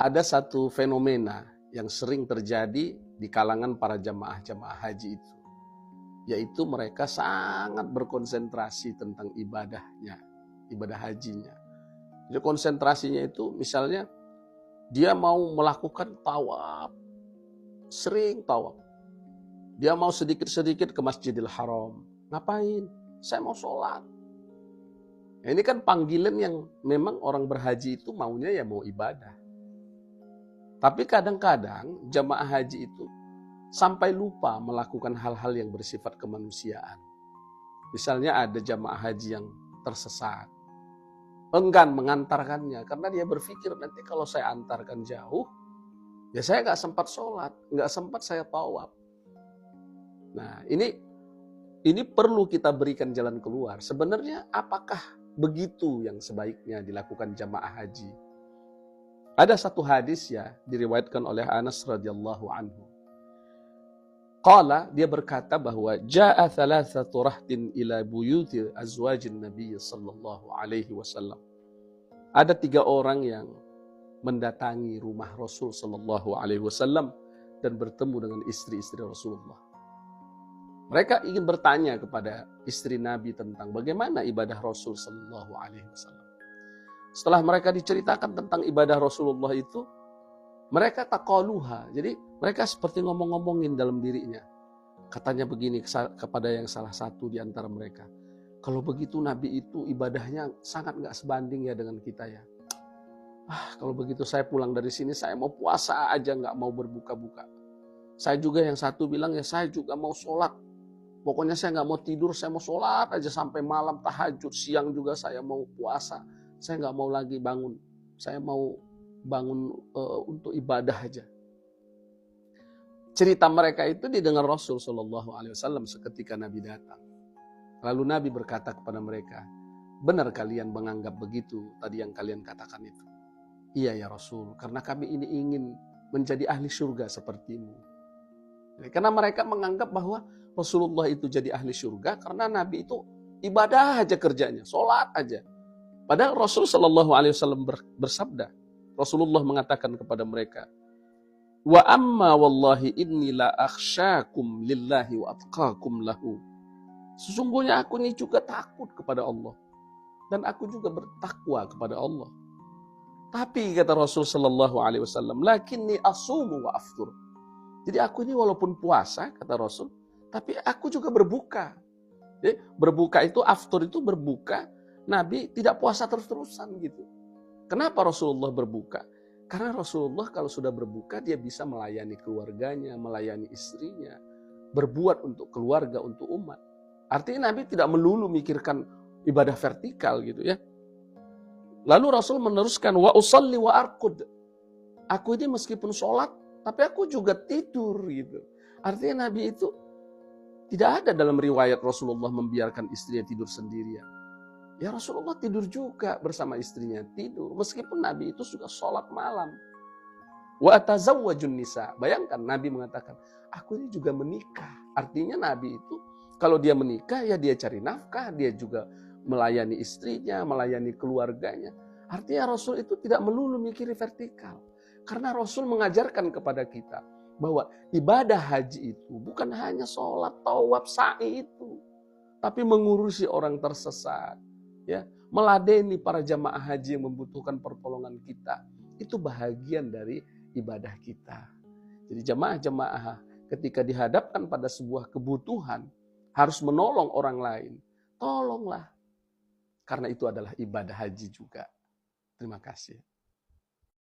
ada satu fenomena yang sering terjadi di kalangan para jamaah-jamaah haji itu, yaitu mereka sangat berkonsentrasi tentang ibadahnya, ibadah hajinya. Jadi konsentrasinya itu misalnya dia mau melakukan tawaf, sering tawaf. Dia mau sedikit-sedikit ke Masjidil Haram. Ngapain? Saya mau sholat. Nah, ini kan panggilan yang memang orang berhaji itu maunya ya mau ibadah. Tapi kadang-kadang jamaah haji itu sampai lupa melakukan hal-hal yang bersifat kemanusiaan. Misalnya ada jamaah haji yang tersesat, enggan mengantarkannya karena dia berpikir nanti kalau saya antarkan jauh, ya saya nggak sempat sholat, nggak sempat saya tawaf. Nah ini perlu kita berikan jalan keluar. Sebenarnya apakah begitu yang sebaiknya dilakukan jamaah haji? Ada satu hadis ya diriwayatkan oleh Anas radhiyallahu anhu. Qala, dia berkata bahwa jaa thalathatu rahtin ila buyuti azwajin Nabi sallallahu alaihi wasallam. Ada 3 orang yang mendatangi rumah Rasul sallallahu alaihi wasallam dan bertemu dengan istri-istri Rasulullah. Mereka ingin bertanya kepada istri Nabi tentang bagaimana ibadah Rasul sallallahu alaihi wasallam. Setelah mereka diceritakan tentang ibadah Rasulullah itu, mereka taqaluha. Jadi mereka seperti ngomong-ngomongin dalam dirinya. Katanya begini kepada yang salah satu di antara mereka. Kalau begitu Nabi itu ibadahnya sangat gak sebanding ya dengan kita ya. Kalau begitu saya pulang dari sini saya mau puasa aja, gak mau berbuka-buka. Saya juga yang satu bilang ya saya juga mau sholat. Pokoknya saya gak mau tidur, saya mau sholat aja sampai malam tahajud. Siang juga saya mau puasa. Saya gak mau lagi bangun. Saya mau bangun untuk ibadah aja. Cerita mereka itu didengar Rasul SAW seketika Nabi datang. Lalu Nabi berkata kepada mereka, benar kalian menganggap begitu tadi yang kalian katakan itu? Iya ya Rasul, karena kami ini ingin menjadi ahli surga sepertimu. Karena mereka menganggap bahwa Rasulullah itu jadi ahli surga karena Nabi itu ibadah aja kerjanya, sholat aja. Padahal Rasul SAW bersabda, Rasulullah mengatakan kepada mereka, wa amma wallahi inni la akhsyakum lillahi wa atqakum lahu. Sesungguhnya aku ini juga takut kepada Allah dan aku juga bertakwa kepada Allah. Tapi kata Rasul SAW, lakinni asumu wa aftur. Jadi aku ini walaupun puasa kata Rasul, tapi aku juga berbuka. Jadi, berbuka itu aftur itu berbuka. Nabi tidak puasa terus-terusan gitu. Kenapa Rasulullah berbuka? Karena Rasulullah kalau sudah berbuka dia bisa melayani keluarganya, melayani istrinya, berbuat untuk keluarga, untuk umat. Artinya Nabi tidak melulu mikirkan ibadah vertikal gitu ya. Lalu Rasul meneruskan wa usalli wa arqud. Aku ini meskipun sholat, tapi aku juga tidur gitu. Artinya Nabi itu tidak ada dalam riwayat Rasulullah membiarkan istrinya tidur sendirian. Ya Rasulullah tidur juga bersama istrinya, tidur. Meskipun Nabi itu sudah sholat malam. Wa atazawwajun nisa. Bayangkan Nabi mengatakan, aku ini juga menikah. Artinya Nabi itu kalau dia menikah ya dia cari nafkah, dia juga melayani istrinya, melayani keluarganya. Artinya Rasul itu tidak melulu mikiri vertikal. Karena Rasul mengajarkan kepada kita bahwa ibadah haji itu bukan hanya sholat, tawaf, sa'i itu. Tapi mengurusi orang tersesat. Ya, meladeni para jamaah haji yang membutuhkan pertolongan kita. Itu bahagian dari ibadah kita. Jadi jamaah-jamaah ketika dihadapkan pada sebuah kebutuhan, harus menolong orang lain. Tolonglah. Karena itu adalah ibadah haji juga. Terima kasih.